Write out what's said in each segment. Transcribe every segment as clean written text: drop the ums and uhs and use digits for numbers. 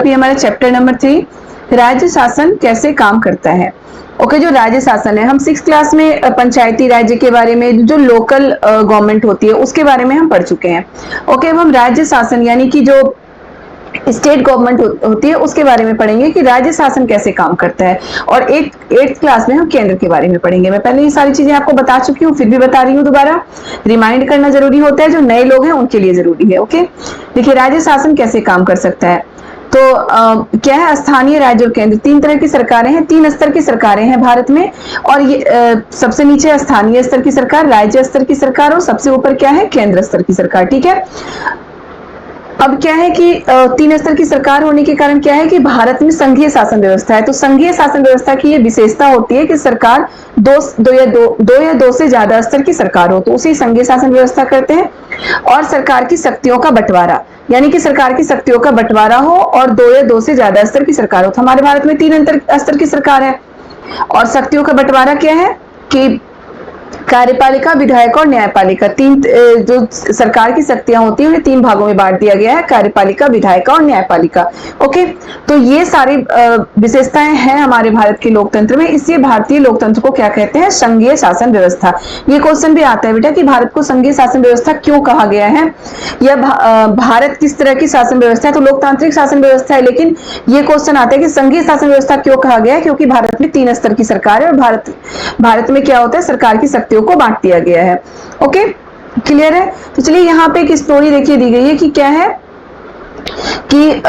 अभी हमारा chapter number 3 राज्य शासन कैसे काम करता है। ओके, जो राज्य शासन है, हम 6th क्लास में पंचायती राज्य के बारे में, जो लोकल गवर्नमेंट होती है उसके बारे में हम पढ़ चुके हैं। ओके, अब हम राज्य शासन यानी कि जो स्टेट गवर्नमेंट होती है उसके बारे में पढ़ेंगे कि राज्य शासन कैसे काम करता है। और 8th क्लास में हम केंद्र के बारे में पढ़ेंगे। मैं पहले ये सारी चीजें आपको बता चुकी हूँ, फिर भी बता रही हूँ दोबारा, रिमाइंड करना जरूरी होता है, जो नए लोग हैं उनके लिए जरूरी है। ओके, देखिए राज्य शासन कैसे काम कर सकता है। तो क्या है, स्थानीय, राज्य और केंद्र, 3 तरह की सरकारें हैं, 3 स्तर की सरकारें हैं भारत में। और ये सबसे नीचे स्थानीय स्तर की सरकार, राज्य स्तर की सरकार, और सबसे ऊपर क्या है, केंद्र स्तर की सरकार। ठीक है, अब क्या है कि 3 स्तर की सरकार होने के कारण क्या है कि भारत में संघीय शासन व्यवस्था है। तो संघीय शासन व्यवस्था की ये विशेषता होती है कि सरकार दो या दो से ज्यादा स्तर की सरकार हो तो उसे संघीय शासन व्यवस्था कहते हैं। और सरकार की शक्तियों का बंटवारा, यानी कि सरकार की शक्तियों का बंटवारा हो और 2 या 2 से ज्यादा स्तर की सरकार हो। तो हमारे भारत में 3 स्तर की सरकार है। और शक्तियों का बंटवारा क्या है कि कार्यपालिका, विधायक और न्यायपालिका, 3 जो सरकार की शक्तियां होती हैं उन्हें 3 भागों में बांट दिया गया है, कार्यपालिका, विधायक और न्यायपालिका। ओके, तो ये सारी विशेषताएं हैं हमारे भारत के लोकतंत्र में, इसलिए भारतीय लोकतंत्र को क्या कहते हैं, संघीय शासन व्यवस्था। ये क्वेश्चन भी आता है बेटा कि भारत को संघीय शासन व्यवस्था क्यों कहा गया है, या भारत किस तरह की शासन व्यवस्था है। तो लोकतांत्रिक शासन व्यवस्था है, लेकिन ये क्वेश्चन आता है कि संघीय शासन व्यवस्था क्यों कहा गया है, क्योंकि भारत में 3 स्तर की सरकार है और भारत में क्या होता है, सरकार की शक्तियों को बांट दिया गया है। ओके, क्लियर है। तो चलिए यहाँ पे एक स्टोरी देखिए दी गई है कि क्या है कि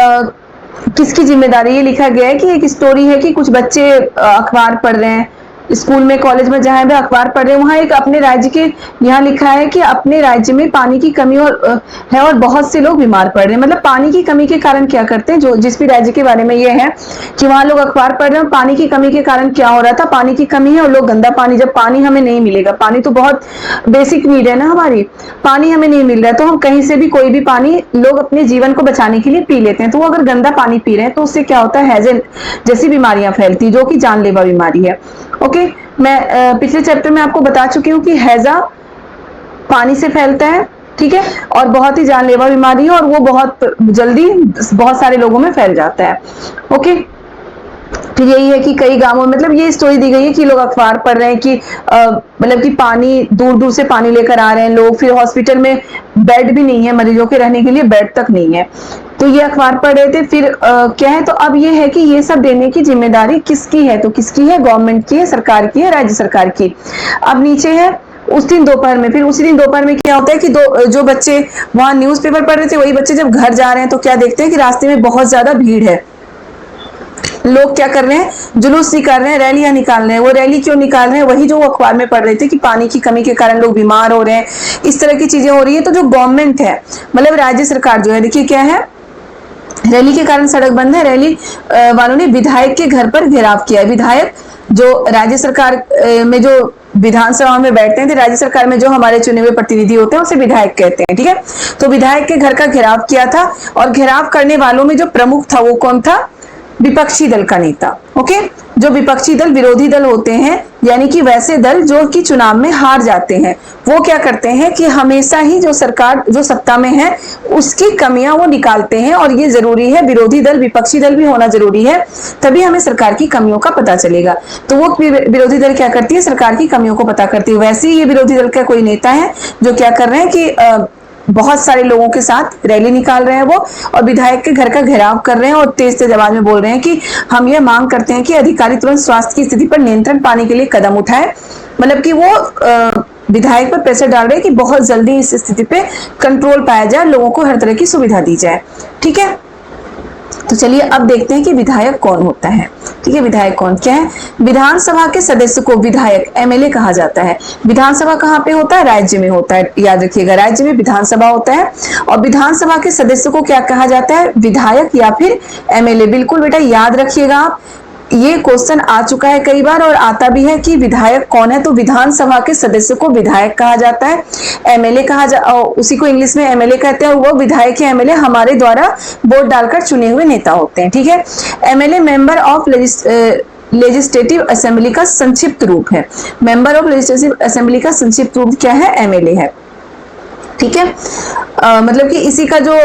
किसकी जिम्मेदारी, ये लिखा गया है कि एक स्टोरी है कि कुछ बच्चे अखबार पढ़ रहे हैं, स्कूल में, कॉलेज में, जहां भी अखबार पढ़ रहे हैं, वहां एक अपने राज्य के, यहाँ लिखा है कि अपने राज्य में पानी की कमी है और बहुत से लोग बीमार पड़ रहे हैं। मतलब पानी की कमी के कारण क्या करते हैं, जो जिस भी राज्य के बारे में ये है कि वहां लोग अखबार पढ़ रहे हैं, पानी की कमी के कारण क्या हो रहा था, पानी की कमी है और लोग गंदा पानी, जब पानी हमें नहीं मिलेगा, पानी तो बहुत बेसिक नीड है ना हमारी, पानी हमें नहीं मिल रहा है तो हम कहीं से भी कोई भी पानी लोग अपने जीवन को बचाने के लिए पी लेते हैं। तो वो अगर गंदा पानी पी रहे हैं तो उससे क्या होता है, हैजल जैसी बीमारियां फैलती, जो कि जानलेवा बीमारी है। ओके, मैं पिछले चैप्टर में आपको बता चुकी हूँ कि हैजा पानी से फैलता है, ठीक है, और बहुत ही जानलेवा बीमारी है और वो बहुत जल्दी बहुत सारे लोगों में फैल जाता है। ओके, फिर यही है कि कई गांवों में, मतलब ये स्टोरी दी गई है कि लोग अखबार पढ़ रहे हैं कि मतलब कि पानी दूर दूर से पानी लेकर आ रहे हैं लोग, फिर हॉस्पिटल में बेड भी नहीं है, मरीजों के रहने के लिए बेड तक नहीं है, तो ये अखबार पढ़ रहे थे। फिर क्या है, तो अब ये है कि ये सब देने की जिम्मेदारी किसकी है, तो किसकी है, गवर्नमेंट की है, सरकार की है, राज्य सरकार की। अब नीचे है उस दिन दोपहर में, फिर उसी दिन दोपहर में क्या होता है कि जो बच्चे वहां न्यूज़पेपर पढ़ रहे थे, वही बच्चे जब घर जा रहे हैं तो क्या देखते हैं कि रास्ते में बहुत ज्यादा भीड़ है, लोग क्या कर रहे हैं, जुलूस निकाल रहे हैं, रैलियां निकाल रहे हैं। वो रैली क्यों निकाल रहे हैं, वही जो अखबार में पढ़ रहे थे कि पानी की कमी के कारण लोग बीमार हो रहे हैं, इस तरह की चीजें हो रही है। तो जो गवर्नमेंट है, मतलब राज्य सरकार जो है, देखिए क्या है, रैली के कारण सड़क बंद है, रैली वालों ने विधायक के घर पर घेराव किया। विधायक जो राज्य सरकार में जो विधानसभा में बैठते हैं, तो राज्य सरकार में जो हमारे चुने हुए प्रतिनिधि होते हैं उसे विधायक कहते हैं, ठीक है। तो विधायक के घर का घेराव किया था और घेराव करने वालों में जो प्रमुख था वो कौन था, विपक्षी दल का नेता। ओके, जो विपक्षी दल, विरोधी दल होते हैं, यानी कि वैसे दल जो कि चुनाव में हार जाते हैं, वो क्या करते हैं कि हमेशा ही जो सरकार जो सत्ता में है उसकी कमियां वो निकालते हैं। और ये जरूरी है, विरोधी दल, विपक्षी दल भी होना जरूरी है, तभी हमें सरकार की कमियों का पता चलेगा। तो वो विरोधी दल क्या करती है, सरकार की कमियों को पता करती है। वैसे ही ये विरोधी दल का कोई नेता है जो क्या कर रहे हैं कि बहुत सारे लोगों के साथ रैली निकाल रहे हैं वो, और विधायक के घर का घेराव कर रहे हैं और तेज तेज आवाज में बोल रहे हैं कि हम ये मांग करते हैं कि अधिकारी तुरंत स्वास्थ्य की स्थिति पर नियंत्रण पाने के लिए कदम उठाए। मतलब कि वो विधायक पर प्रेशर डाल रहे हैं कि बहुत जल्दी इस स्थिति पे कंट्रोल पाया जाए, लोगों को हर तरह की सुविधा दी जाए, ठीक है। तो चलिए अब देखते हैं कि विधायक कौन होता है, ठीक है। विधायक कौन क्या है, विधानसभा के सदस्य को विधायक, एमएलए कहा जाता है। विधानसभा कहाँ पे होता है, राज्य में होता है, याद रखिएगा, राज्य में विधानसभा होता है। और विधानसभा के सदस्य को क्या कहा जाता है, विधायक या फिर एमएलए। बिल्कुल बेटा याद रखिएगा आप, ये क्वेश्चन आ चुका है कई बार और आता भी है कि विधायक कौन है। तो विधानसभा के सदस्य को विधायक कहा जाता है। एमएलए उसी को इंग्लिश में एमएलए कहते हैं। वो विधायक या एमएलए हमारे द्वारा वोट डालकर चुने हुए नेता होते हैं, ठीक है। MLA member of legislative assembly का संक्षिप्त रूप है। मेंबर ऑफ लेजिस्लेटिव असेंबली का संक्षिप्त रूप क्या है, एमएलए है, ठीक है। मतलब कि इसी का जो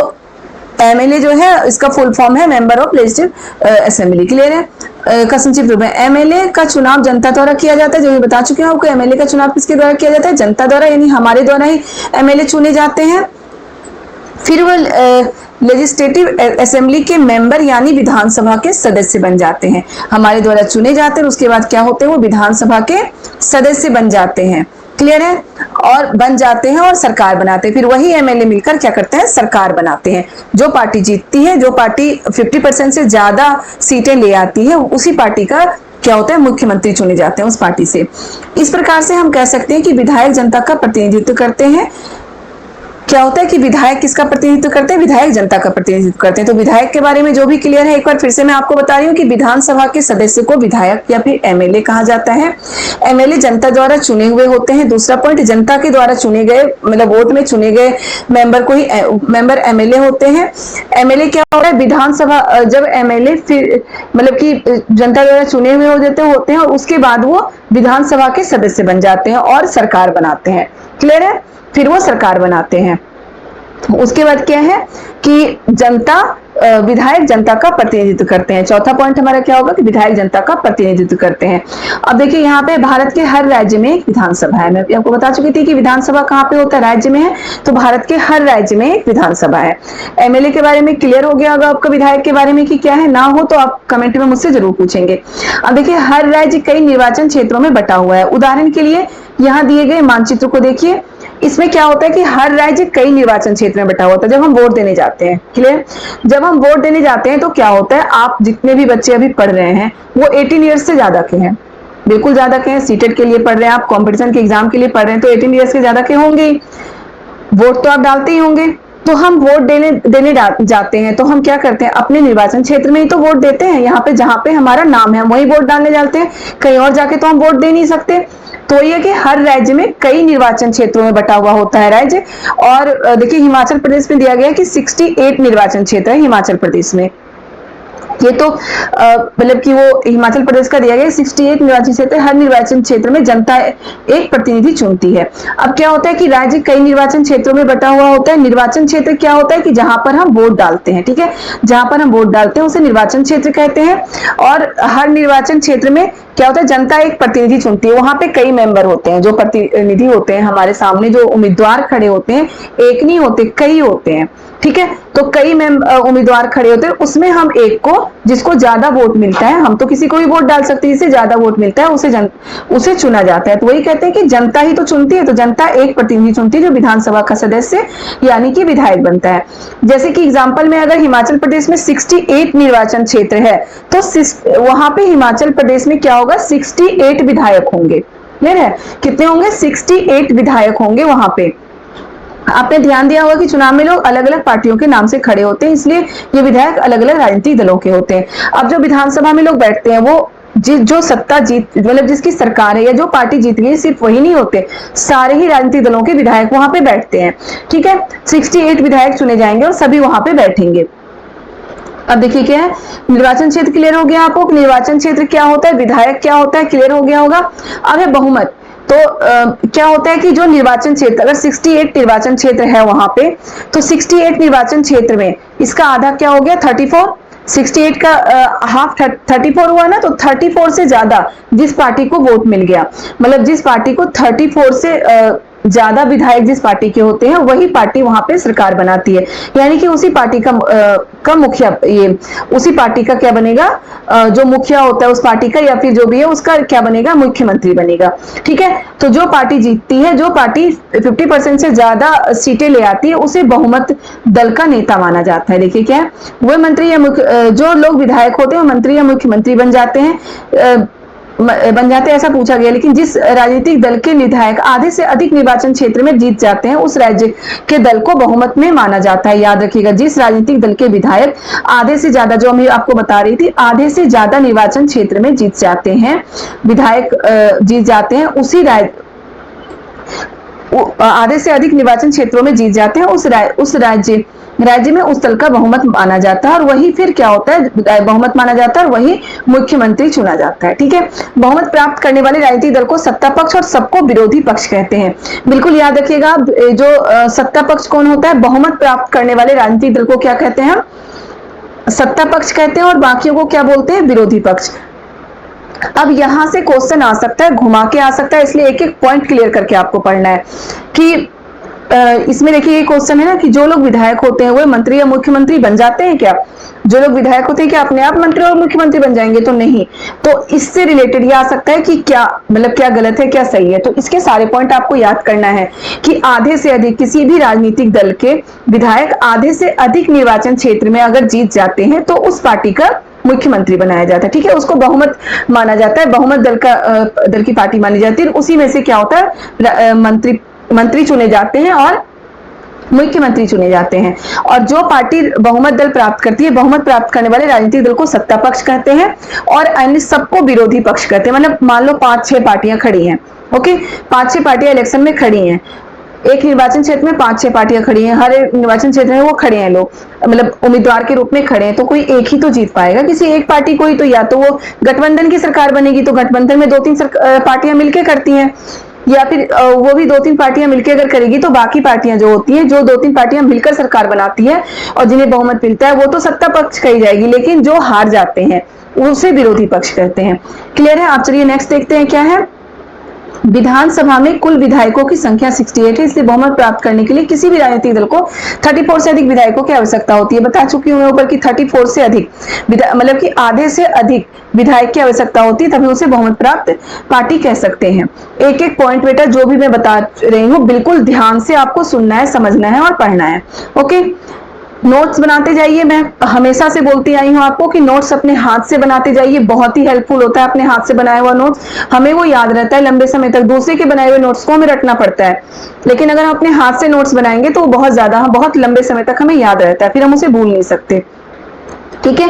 एमएलए जो है इसका फुल फॉर्म है member of legislative assembly. Clear है? का संक्षिप्त रूप है। एमएलए का चुनाव जनता द्वारा किया जाता है, जो मैं बता चुके हैं आपको। एमएलए का चुनाव किसके द्वारा किया जाता है? जनता द्वारा, यानी हमारे द्वारा ही एमएलए चुने जाते हैं। फिर वो लेजिस्लेटिव असेंबली के मेंबर यानी विधानसभा के सदस्य बन जाते हैं, हमारे द्वारा चुने जाते हैं। उसके बाद क्या होते हैं? वो विधानसभा के सदस्य बन जाते हैं। क्लियर है? और बन जाते हैं और सरकार बनाते हैं। फिर वही एमएलए मिलकर क्या करते हैं? सरकार बनाते हैं। जो पार्टी जीतती है, जो पार्टी 50% से ज्यादा सीटें ले आती है, उसी पार्टी का क्या होता है? मुख्यमंत्री चुने जाते हैं उस पार्टी से। इस प्रकार से हम कह सकते हैं कि विधायक जनता का प्रतिनिधित्व करते हैं। क्या होता है कि विधायक किसका प्रतिनिधित्व करते हैं? विधायक जनता का प्रतिनिधित्व करते हैं। तो विधायक के बारे में जो भी क्लियर है, एक बार फिर से मैं आपको बता रही हूँ कि विधानसभा के सदस्य को विधायक या फिर एमएलए कहा जाता है। एमएलए जनता द्वारा चुने हुए होते हैं। दूसरा पॉइंट, जनता के द्वारा चुने गए, मतलब वोट में चुने गए मेंबर को ही मेंबर एमएलए होते हैं। एमएलए क्या होता है? विधानसभा जब एमएलए फिर मतलब कि जनता द्वारा चुने हुए होते हैं और उसके बाद वो विधानसभा के सदस्य बन जाते हैं और सरकार बनाते हैं। क्लियर है? फिर वो सरकार बनाते हैं। उसके बाद क्या है कि जनता विधायक जनता का प्रतिनिधित्व करते हैं। चौथा पॉइंट हमारा क्या होगा कि विधायक जनता का प्रतिनिधित्व करते हैं। अब देखिए यहाँ पे भारत के हर राज्य में एक विधानसभा है। मैं आपको बता चुकी थी कि विधानसभा कहाँ पे होता है? राज्य में है। तो भारत के हर राज्य में एक विधानसभा है। एमएलए के बारे में क्लियर हो गया होगा आपका, विधायक के बारे में कि क्या है? ना हो तो आप कमेंट में मुझसे जरूर पूछेंगे। अब देखिए हर राज्य कई निर्वाचन क्षेत्रों में बटा हुआ है। उदाहरण के लिए यहाँ दिए गए मानचित्र को देखिए। इसमें क्या होता है कि हर राज्य कई निर्वाचन क्षेत्र में बटा होता है जब हम वोट देने जाते हैं। क्लियर? जब हम वोट देने जाते हैं तो क्या होता है, आप जितने भी बच्चे अभी पढ़ रहे हैं वो 18 ईयर्स से ज्यादा के हैं, बिल्कुल ज्यादा के हैं। सीटेट के लिए पढ़ रहे हैं, आप कॉम्पिटिशन के एग्जाम के लिए पढ़ रहे हैं, तो 18 ईयर्स के ज्यादा के होंगे। वोट तो आप डालते ही होंगे। तो हम वोट देने जाते हैं तो हम क्या करते हैं? अपने निर्वाचन क्षेत्र में ही तो वोट देते हैं। यहाँ पे जहां पे हमारा नाम है वही वोट डालने जाते हैं, कहीं और जाके तो हम वोट दे नहीं सकते। तो ये कि हर राज्य में कई निर्वाचन क्षेत्रों में बटा हुआ होता है राज्य। और देखिए हिमाचल प्रदेश में दिया गया है कि 68 निर्वाचन क्षेत्र है हिमाचल प्रदेश में। ये तो मतलब कि वो हिमाचल प्रदेश का दिया गया 68 निर्वाचन क्षेत्र। हर निर्वाचन क्षेत्र में जनता एक प्रतिनिधि चुनती है। अब क्या होता है कि राज्य कई निर्वाचन क्षेत्रों में बटा हुआ होता है। निर्वाचन क्षेत्र क्या होता है कि जहां पर हम वोट डालते हैं, ठीक है, जहां पर हम वोट डालते हैं उसे निर्वाचन क्षेत्र कहते हैं। और हर निर्वाचन क्षेत्र में क्या होता है? जनता एक प्रतिनिधि चुनती है। वहां पे कई मेंबर होते हैं, जो प्रतिनिधि होते हैं हमारे सामने, जो उम्मीदवार खड़े होते हैं, एक नहीं होते, कई होते हैं। ठीक है? तो कई उम्मीदवार खड़े होते हैं, उसमें हम एक को, जिसको ज्यादा वोट मिलता है, हम तो किसी को भी वोट डाल सकते हैं, जिससे ज्यादा वोट मिलता है उसे चुना जाता है। तो वही कहते हैं कि जनता ही तो चुनती है। तो जनता एक प्रतिनिधि चुनती है जो विधानसभा का सदस्य यानी कि विधायक बनता है। जैसे कि एग्जाम्पल में अगर हिमाचल प्रदेश में 68 निर्वाचन क्षेत्र है तो वहां पे हिमाचल प्रदेश में क्या होगा? 68 विधायक होंगे। क्लियर है? कितने होंगे? 68 विधायक होंगे वहां पे। आपने ध्यान दिया होगा कि चुनाव में लोग अलग अलग पार्टियों के नाम से खड़े होते हैं, इसलिए ये विधायक अलग अलग राजनीतिक दलों के होते हैं। अब जो विधानसभा में लोग बैठते हैं वो जो सत्ता जीत मतलब जिसकी सरकार है या जो पार्टी जीत गई, सिर्फ वही नहीं होते, सारे ही राजनीतिक दलों के विधायक वहां पे बैठते हैं। ठीक है? 68 विधायक चुने जाएंगे और सभी वहां पे बैठेंगे। अब देखिए क्या है, निर्वाचन क्षेत्र क्लियर हो गया आपको? निर्वाचन क्षेत्र क्या होता है, विधायक क्या होता है, क्लियर हो गया होगा। अब है बहुमत। तो क्या होता है कि जो निर्वाचन क्षेत्र, अगर 68 निर्वाचन क्षेत्र है वहां पे, तो 68 निर्वाचन क्षेत्र में इसका आधा क्या हो गया? 34। 68 का हाफ 34 हुआ ना, तो 34 से ज्यादा जिस पार्टी को वोट मिल गया, मतलब जिस पार्टी को 34 से ज्यादा विधायक जिस पार्टी के होते हैं वही पार्टी वहां पे सरकार बनाती है। यानी कि उसी पार्टी का मुखिया, ये उसी पार्टी का क्या बनेगा? जो मुखिया होता है उस पार्टी का या फिर जो भी है उसका क्या बनेगा? मुख्यमंत्री बनेगा। ठीक है? तो जो पार्टी जीतती है, जो पार्टी 50% से ज्यादा सीटें ले आती है, उसे बहुमत दल का नेता माना जाता है। देखिए क्या है, वो मंत्री या जो लोग विधायक होते हैं वो मंत्री या मुख्यमंत्री बन जाते हैं, ऐसा पूछा गया। लेकिन जिस राजनीतिक दल के विधायक आधे से अधिक निर्वाचन क्षेत्र में जीत जाते हैं उस राज्य के दल को बहुमत में माना जाता है। याद रखिएगा, जिस राजनीतिक दल के विधायक आधे से ज्यादा, जो मैं आपको बता रही थी, आधे से ज्यादा निर्वाचन क्षेत्र में जीत जाते हैं, विधायक जीत जाते हैं, उसी आधे से अधिक निर्वाचन क्षेत्रों में जीत जाते हैं, उस राज्य राज्य में उस दल का बहुमत माना जाता है और वही फिर क्या होता है, बहुमत माना जाता है और वही मुख्यमंत्री चुना जाता है। ठीक है, बहुमत प्राप्त करने वाले राजनीतिक दल को सत्ता पक्ष और सबको विरोधी पक्ष कहते हैं। बिल्कुल याद रखिएगा, जो सत्ता पक्ष कौन होता है, बहुमत प्राप्त करने वाले राजनीतिक दल को क्या कहते हैं, सत्ता पक्ष कहते हैं, और बाकियों को क्या बोलते हैं, विरोधी पक्ष। अब यहां से क्वेश्चन आ सकता है, घुमा के आ सकता है, इसलिए एक एक पॉइंट क्लियर करके आपको पढ़ना है कि इसमें देखिए ये क्वेश्चन है ना कि जो लोग विधायक होते हैं वो मंत्री या मुख्यमंत्री बन जाते हैं क्या, जो लोग विधायक होते हैं क्या अपने आप मंत्री और मुख्यमंत्री बन जाएंगे, तो नहीं। तो इससे रिलेटेड ये आ सकता है कि क्या मतलब क्या गलत है क्या सही है, तो इसके सारे पॉइंट आपको याद करना है कि आधे से अधिक किसी भी राजनीतिक दल के विधायक आधे से अधिक निर्वाचन क्षेत्र में अगर जीत जाते हैं तो उस पार्टी का मुख्यमंत्री बनाया जाता है। ठीक है, उसको बहुमत माना जाता है, बहुमत दल की पार्टी मानी जाती है, उसी में से क्या होता है, मंत्री चुने जाते हैं और मुख्यमंत्री चुने जाते हैं। और जो पार्टी बहुमत दल प्राप्त करती है, बहुमत प्राप्त करने वाले राजनीतिक दल को सत्ता पक्ष कहते हैं और अन्य सबको विरोधी पक्ष कहते हैं। मतलब मान लो 5-6 पार्टियां खड़ी हैं, ओके, 5-6 पार्टियां इलेक्शन में खड़ी हैं, एक निर्वाचन क्षेत्र में 5-6 पार्टियां खड़ी हैं, हर निर्वाचन क्षेत्र में वो खड़े हैं लोग, मतलब उम्मीदवार के रूप में खड़े हैं, तो कोई एक ही तो जीत पाएगा, किसी एक पार्टी को ही, तो या तो वो गठबंधन की सरकार बनेगी, तो गठबंधन में 2-3 पार्टियां मिलकर करती हैं, या फिर वो भी 2-3 पार्टियां मिलकर अगर करेगी तो बाकी पार्टियां जो होती हैं, जो 2-3 पार्टियां मिलकर सरकार बनाती है और जिन्हें बहुमत मिलता है वो तो सत्ता पक्ष कही जाएगी, लेकिन जो हार जाते हैं उसे विरोधी पक्ष कहते हैं। क्लियर है? आप चलिए नेक्स्ट देखते हैं क्या है। विधानसभा में कुल विधायकों की संख्या 68 है, इसलिए बहुमत प्राप्त करने के लिए किसी भी राजनीतिक दल को 34 से अधिक विधायकों की आवश्यकता होती है। बता चुकी हूं मैं ऊपर की 34 से अधिक मतलब कि आधे से अधिक विधायक की आवश्यकता होती है, तभी उसे बहुमत प्राप्त पार्टी कह सकते हैं। एक एक पॉइंट बेटा जो भी मैं बता रही हूँ बिल्कुल ध्यान से आपको सुनना है, समझना है और पढ़ना है। ओके, नोट्स बनाते जाइए, मैं हमेशा से बोलती आई हूं आपको कि नोट्स अपने हाथ से बनाते जाइए, बहुत ही हेल्पफुल होता है अपने हाथ से बनाया हुआ नोट्स, हमें वो याद रहता है लंबे समय तक। दूसरे के बनाए हुए नोट्स को हमें रटना पड़ता है, लेकिन अगर हम अपने हाथ से नोट्स बनाएंगे तो बहुत लंबे समय तक हमें याद रहता है, फिर हम उसे भूल नहीं सकते। ठीक है,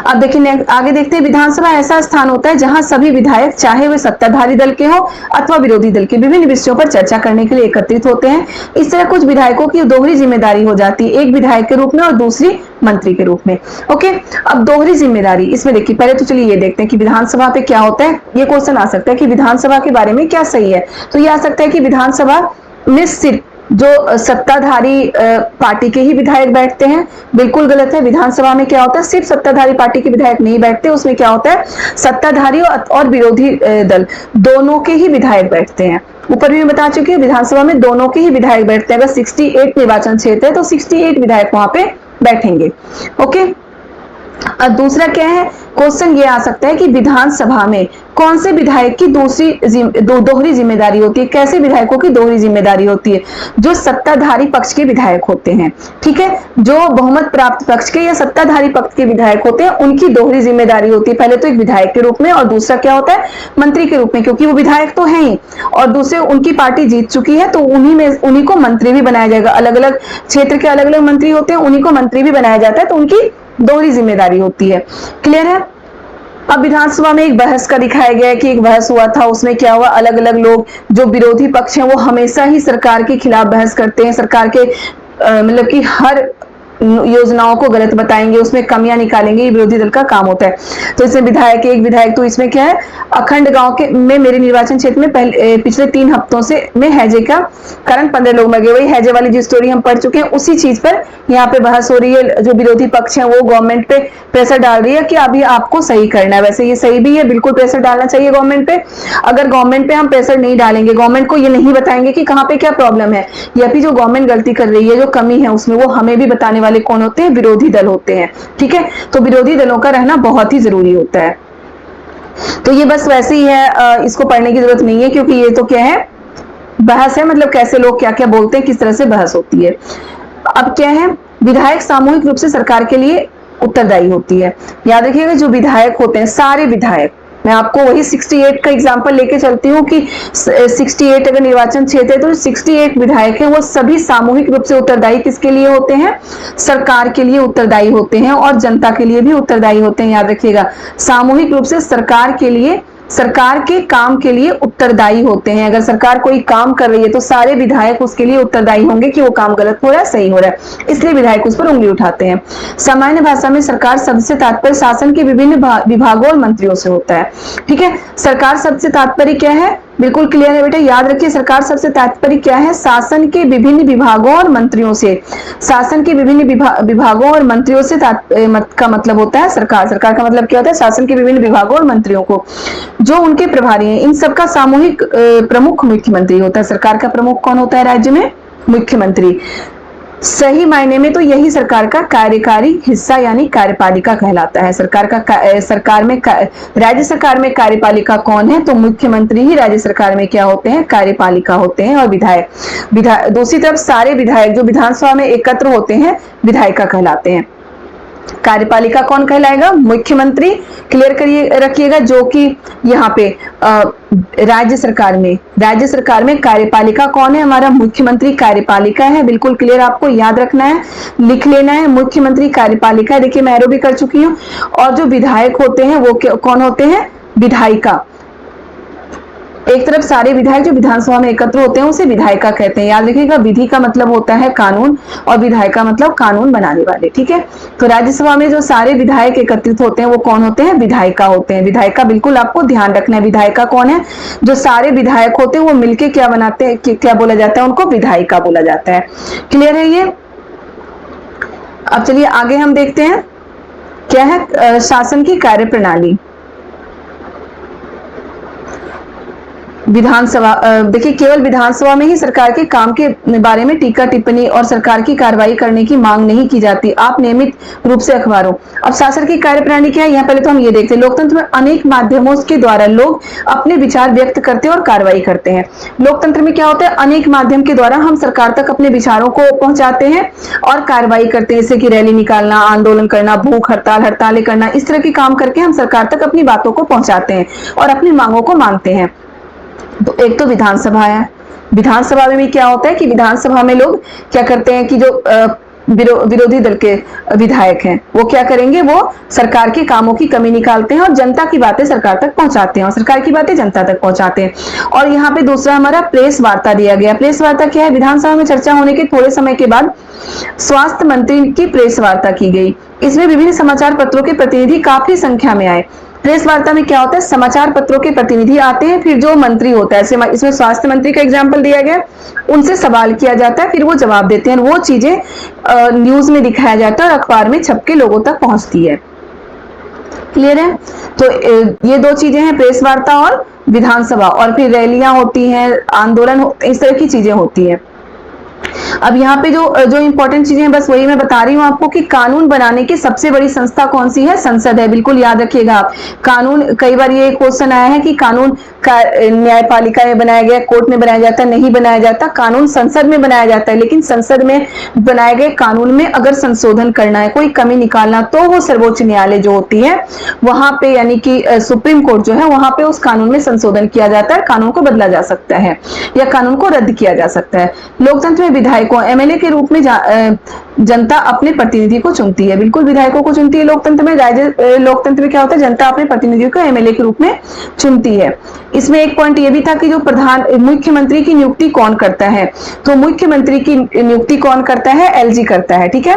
अब देखिए आगे देखते हैं। विधानसभा ऐसा स्थान होता है जहां सभी विधायक, चाहे वे सत्ताधारी दल के हो अथवा विरोधी दल के, विभिन्न विषयों पर चर्चा करने के लिए एकत्रित होते हैं। इस तरह कुछ विधायकों की दोहरी जिम्मेदारी हो जाती है, एक विधायक के रूप में और दूसरी मंत्री के रूप में। ओके, अब दोहरी जिम्मेदारी इसमें देखिए, पहले तो चलिए ये देखते हैं कि विधानसभा पे क्या होता है। ये क्वेश्चन आ सकता है कि विधानसभा के बारे में क्या सही है, तो ये आ सकता है कि विधानसभा में सिर्फ जो सत्ताधारी पार्टी के ही विधायक बैठते हैं। बिल्कुल गलत है, विधानसभा में क्या होता है, सिर्फ सत्ताधारी पार्टी के विधायक नहीं बैठते, उसमें क्या होता है, सत्ताधारी और विरोधी दल दोनों के ही विधायक बैठते हैं। ऊपर भी मैं बता चुकी हूँ, विधानसभा में दोनों के ही विधायक बैठते हैं। अगर 68 निर्वाचन क्षेत्र है तो 68 विधायक वहां पे बैठेंगे। ओके, और दूसरा क्या है, क्वेश्चन ये आ सकता है कि विधानसभा में कौन से विधायक की दोहरी जिम्मेदारी होती है। कैसे विधायकों की दोहरी जिम्मेदारी होती है, जो सत्ताधारी पक्ष के विधायक होते हैं। ठीक है, जो बहुमत प्राप्त पक्ष के या सत्ताधारी पक्ष के विधायक होते हैं उनकी दोहरी जिम्मेदारी होती है। पहले तो एक विधायक के रूप में और दूसरा क्या होता है, मंत्री के रूप में, क्योंकि वो विधायक तो है ही और दूसरे उनकी पार्टी जीत चुकी है, तो उन्हीं को मंत्री भी बनाया जाएगा। अलग अलग क्षेत्र के अलग अलग मंत्री होते हैं, उन्हीं को मंत्री भी बनाया जाता है, तो उनकी दोहरी जिम्मेदारी होती है। क्लियर है? अब विधानसभा में एक बहस का दिखाया गया है कि एक बहस हुआ था, उसमें क्या हुआ, अलग अलग लोग जो विरोधी पक्ष हैं वो हमेशा ही सरकार के खिलाफ बहस करते हैं, सरकार के मतलब कि हर योजनाओं को गलत बताएंगे, उसमें कमियां निकालेंगे, ये विरोधी दल का काम होता है। तो इसमें एक विधायक, तो इसमें क्या है, अखंड गांव के में मेरे निर्वाचन क्षेत्र में पिछले 3 हफ्तों से में हैजे का कारण 15 लोग मर गए। वही हैजे वाली जो स्टोरी हम पढ़ चुके हैं, उसी चीज पर यहाँ पे बहस हो रही है। जो विरोधी पक्ष है वो गवर्नमेंट पे प्रेशर डाल रही है कि अभी आपको सही करना है। वैसे ये सही भी है, बिल्कुल प्रेशर डालना चाहिए गवर्नमेंट पे। अगर गवर्नमेंट पे हम प्रेशर नहीं डालेंगे, गवर्नमेंट को ये नहीं बताएंगे कि कहाँ पे क्या प्रॉब्लम है या फिर जो गवर्नमेंट गलती कर रही है, जो कमी है उसमें, वो हमें भी बताने वाले कौन होते हैं, विरोधी दल होते हैं। ठीक है, तो विरोधी दलों का रहना बहुत ही जरूरी होता है। तो ये बस वैसे ही है, इसको पढ़ने की जरूरत नहीं है, क्योंकि ये तो क्या है, बहस है, मतलब कैसे लोग क्या क्या बोलते हैं, किस तरह से बहस होती है। अब क्या है, विधायक सामूहिक रूप से सरकार के लिए उत्तरदायी होती है। याद रखिएगा, जो विधायक होते हैं, सारे विधायक, मैं आपको वही 68 का एग्जांपल लेके चलती हूँ कि 68 अगर निर्वाचन क्षेत्र है तो 68 विधायक हैं, वो सभी सामूहिक रूप से उत्तरदायी किसके लिए होते हैं, सरकार के लिए उत्तरदायी होते हैं और जनता के लिए भी उत्तरदायी होते हैं। याद रखिएगा, सामूहिक रूप से सरकार के लिए सरकार के काम के लिए उत्तरदायी होते हैं। अगर सरकार कोई काम कर रही है तो सारे विधायक उसके लिए उत्तरदायी होंगे कि वो काम गलत हो रहा है सही हो रहा है, इसलिए विधायक उस पर उंगली उठाते हैं। सामान्य भाषा में सरकार शब्द से तात्पर्य शासन के विभिन्न विभागों और मंत्रियों से होता है। ठीक है, सरकार शब्द से तात्पर्य क्या है, बिल्कुल क्लियर है बेटा, याद रखिए सरकार शब्द से तात्पर्य क्या है, शासन के विभिन्न विभागों और मंत्रियों से। शासन के विभिन्न विभागों और मंत्रियों से का मतलब होता है सरकार। सरकार का मतलब क्या होता है, शासन के विभिन्न विभागों और मंत्रियों को जो उनके प्रभारी हैं, इन सबका सामूहिक प्रमुख मुख्यमंत्री होता है। सरकार का प्रमुख कौन होता है राज्य में, मुख्यमंत्री। सही मायने में तो यही सरकार का कार्यकारी हिस्सा यानी कार्यपालिका कहलाता है। सरकार में राज्य सरकार में कार्यपालिका कौन है, तो मुख्यमंत्री ही राज्य सरकार में क्या होते हैं, कार्यपालिका होते हैं। और विधायक दूसरी तरफ सारे विधायक जो विधानसभा में एकत्र होते हैं विधायिका कहलाते हैं। कार्यपालिका कौन कहलाएगा, मुख्यमंत्री। क्लियर करिए रखिएगा, जो कि यहाँ पे राज्य सरकार में कार्यपालिका कौन है, हमारा मुख्यमंत्री कार्यपालिका है। बिल्कुल क्लियर, आपको याद रखना है, लिख लेना है, मुख्यमंत्री कार्यपालिका। देखिए मैं एरो भी कर चुकी हूँ। और जो विधायक होते हैं वो कौन होते हैं, विधायिका। एक तरफ सारे विधायक जो विधानसभा में एकत्र होते हैं उसे विधायिका कहते हैं। याद रखिएगा, विधि का मतलब होता है कानून और विधायिका मतलब कानून बनाने वाले। ठीक है, तो राज्यसभा में जो सारे विधायक एकत्रित होते हैं वो कौन होते हैं, विधायिका होते हैं। विधायिका बिल्कुल आपको ध्यान रखना है, विधायिका कौन है, जो सारे विधायक होते हैं वो मिलके क्या बनाते हैं, क्या बोला जाता है, उनको विधायिका बोला जाता है। क्लियर है ये। अब चलिए आगे हम देखते हैं क्या है शासन की कार्यप्रणाली। विधानसभा, देखिए केवल विधानसभा में ही सरकार के काम के बारे में टीका टिप्पणी और सरकार की कार्रवाई करने की मांग नहीं की जाती, आप नियमित रूप से अखबारों। अब शासन की कार्यप्रणाली क्या है, यहाँ पहले तो हम ये देखते हैं, लोकतंत्र में अनेक माध्यमों के द्वारा लोग अपने विचार व्यक्त करते हैं और कार्रवाई करते हैं। लोकतंत्र में क्या होता है, अनेक माध्यम के द्वारा हम सरकार तक अपने विचारों को पहुंचाते हैं और कार्रवाई करते हैं, जैसे कि रैली निकालना, आंदोलन करना, भूख हड़तालें करना, इस तरह के काम करके हम सरकार तक अपनी बातों को पहुंचाते हैं और अपनी मांगों को मानते हैं। तो एक तो विधानसभा है, विधानसभा में भी क्या होता है कि विधानसभा में लोग क्या करते हैं कि जो विरोधी दल के विधायक हैं वो क्या करेंगे, वो सरकार के कामों की कमी निकालते हैं और जनता की बातें सरकार तक पहुंचाते हैं और सरकार की बातें जनता तक पहुंचाते हैं। और यहाँ पे दूसरा हमारा प्रेस वार्ता दिया गया। प्रेस वार्ता क्या है, विधानसभा में चर्चा होने के थोड़े समय के बाद स्वास्थ्य मंत्री की प्रेस वार्ता की गई। इसमें विभिन्न समाचार पत्रों के प्रतिनिधि काफी संख्या में आए। प्रेस वार्ता में क्या होता है, समाचार पत्रों के प्रतिनिधि आते हैं, फिर जो मंत्री होता है, इसमें स्वास्थ्य मंत्री का एग्जाम्पल दिया गया, उनसे सवाल किया जाता है, फिर वो जवाब देते हैं, वो चीजें न्यूज में दिखाया जाता है और अखबार में छप के लोगों तक पहुंचती है। क्लियर है। तो ये दो चीजें हैं, प्रेस वार्ता और विधानसभा। और फिर रैलियां होती हैं, आंदोलन होते हैं, इस तरह की चीजें होती है। अब यहाँ पे जो इंपॉर्टेंट चीजें हैं बस वही मैं बता रही हूँ आपको कि कानून बनाने की सबसे बड़ी संस्था कौन सी है, संसद है। बिल्कुल याद रखिएगा आप। कानून, कई बार ये क्वेश्चन आया है कि कानून न्यायपालिका में बनाया गया, कोर्ट में बनाया जाता है, नहीं बनाया जाता, कानून संसद में बनाया जाता है। लेकिन संसद में बनाए गए कानून में अगर संशोधन करना है, कोई कमी निकालना, तो वो सर्वोच्च न्यायालय जो होती है वहां पे यानी कि सुप्रीम कोर्ट जो है वहां पे उस कानून में संशोधन किया जाता है, कानून को बदला जा सकता है या कानून को रद्द किया जा सकता है। लोकतंत्र में विधायकों एमएलए के रूप में जनता अपने प्रतिनिधि को चुनती है। बिल्कुल विधायकों को चुनती है लोकतंत्र में। राज्य लोकतंत्र में क्या होता है, जनता अपने प्रतिनिधियों को एमएलए के रूप में चुनती है। इसमें एक पॉइंट ये भी था कि जो मुख्यमंत्री की नियुक्ति कौन करता है, तो मुख्यमंत्री की नियुक्ति कौन करता है, एलजी करता है। ठीक है,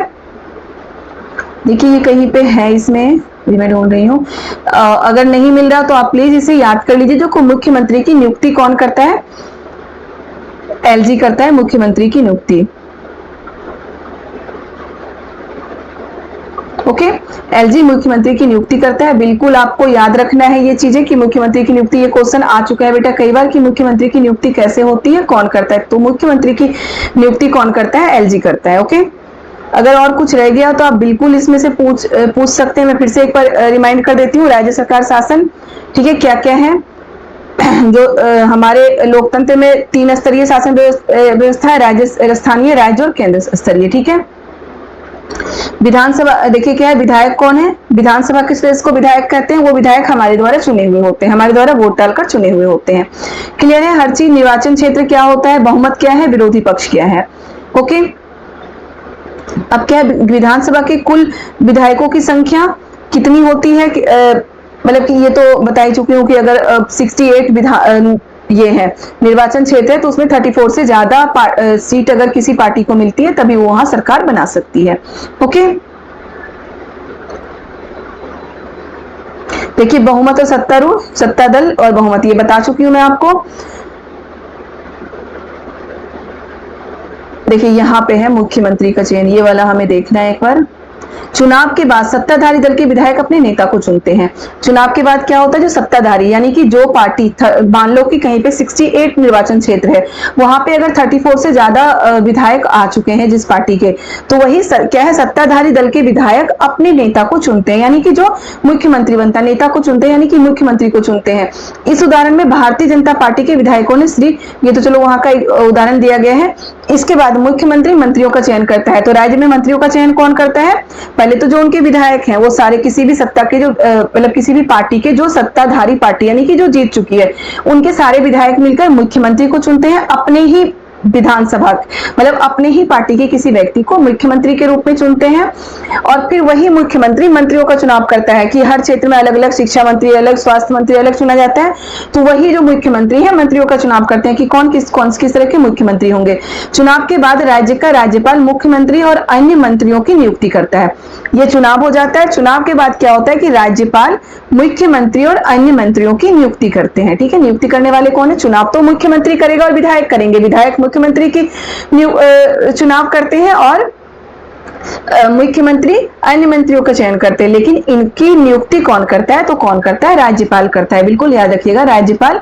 देखिए ये कहीं पे है, इसमें मैं ढूंढ रही हूँ, अगर नहीं मिल रहा तो आप प्लीज इसे याद कर लीजिए। जो मुख्यमंत्री की नियुक्ति कौन करता है, एलजी करता है मुख्यमंत्री की नियुक्ति। ओके, एलजी मुख्यमंत्री की नियुक्ति करता है। बिल्कुल आपको याद रखना है ये चीजें कि मुख्यमंत्री की नियुक्ति, ये क्वेश्चन आ चुका है बेटा कई बार कि मुख्यमंत्री की नियुक्ति कैसे होती है, कौन करता है। तो मुख्यमंत्री की नियुक्ति कौन करता है, एलजी करता है। ओके, अगर और कुछ रह गया तो आप बिल्कुल इसमें से पूछ सकते हैं। मैं फिर से एक बार रिमाइंड कर देती हूँ, राज्य सरकार शासन, ठीक है, क्या क्या है। जो हमारे लोकतंत्र में 3 स्तरीय शासन व्यवस्था है, राज्य, स्थानीय, राज्य और केंद्र स्तरीय। ठीक है, विधानसभा देखिए क्या है, विधायक कौन है, विधानसभा किस देश को विधायक कहते हैं, वो विधायक हमारे द्वारा चुने हुए होते हैं, हमारे द्वारा वोट डालकर चुने हुए होते हैं। क्लियर है, हर चीज। निर्वाचन क्षेत्र क्या होता है, बहुमत क्या है, विरोधी पक्ष क्या है। ओके, अब क्या है, विधानसभा के कुल विधायकों की संख्या कितनी होती है, मतलब कि ये तो बता ही चुकी हूँ कि अगर 68 विधान ये है निर्वाचन क्षेत्र है, तो उसमें 34 से ज्यादा सीट अगर किसी पार्टी को मिलती है तभी वो वहां सरकार बना सकती है। ओके, देखिए बहुमत और सत्तारूढ़, सत्ता दल और बहुमत, ये बता चुकी हूं मैं आपको। देखिए यहाँ पे है मुख्यमंत्री का चयन, ये वाला हमें देखना है एक बार। चुनाव के बाद सत्ताधारी दल के विधायक अपने नेता को चुनते हैं। चुनाव के बाद क्या होता है, जो सत्ताधारी यानी कि जो पार्टी, मान लो कि कहीं पे 68 निर्वाचन क्षेत्र है, वहां पे अगर 34 से ज्यादा विधायक आ चुके हैं जिस पार्टी के, तो वही क्या है, सत्ताधारी दल के विधायक अपने नेता को चुनते हैं, यानी कि जो मुख्यमंत्री बनता है, नेता को चुनते हैं यानी कि मुख्यमंत्री को चुनते हैं। इस उदाहरण में भारतीय जनता पार्टी के विधायकों ने श्री, ये तो चलो वहां का एक उदाहरण दिया गया है। इसके बाद मुख्यमंत्री मंत्रियों का चयन करता है। तो राज्य में मंत्रियों का चयन कौन करता है, पहले तो जो उनके विधायक हैं वो सारे किसी भी सत्ता के जो मतलब किसी भी पार्टी के जो सत्ताधारी पार्टी यानी कि जो जीत चुकी है, उनके सारे विधायक मिलकर मुख्यमंत्री को चुनते हैं, अपने ही विधानसभा मतलब अपने ही पार्टी के किसी व्यक्ति को मुख्यमंत्री के रूप में चुनते हैं। और फिर वही मुख्यमंत्री मंत्रियों का चुनाव करता है कि हर क्षेत्र में अलग अलग शिक्षा मंत्री अलग, स्वास्थ्य मंत्री अलग चुना जाता है। तो वही जो मुख्यमंत्री है मंत्रियों का चुनाव करते हैं कि कौन किस तरह के मुख्यमंत्री होंगे। चुनाव के बाद राज्य का राज्यपाल मुख्यमंत्री और अन्य मंत्रियों की नियुक्ति करता है। यह चुनाव हो जाता है। चुनाव के बाद क्या होता है कि राज्यपाल मुख्यमंत्री और अन्य मंत्रियों की नियुक्ति करते हैं। ठीक है, नियुक्ति करने वाले कौन है, चुनाव तो मुख्यमंत्री करेगा और विधायक करेंगे, विधायक मुख्यमंत्री की चुनाव करते हैं और मुख्यमंत्री अन्य मंत्रियों का चयन करते हैं। लेकिन इनकी नियुक्ति कौन करता है, तो कौन करता है, राज्यपाल करता है। बिल्कुल याद रखिएगा, राज्यपाल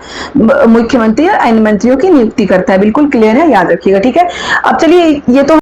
मुख्यमंत्री और अन्य मंत्रियों की नियुक्ति करता है। बिल्कुल क्लियर है, याद रखिएगा। ठीक है, अब चलिए ये तो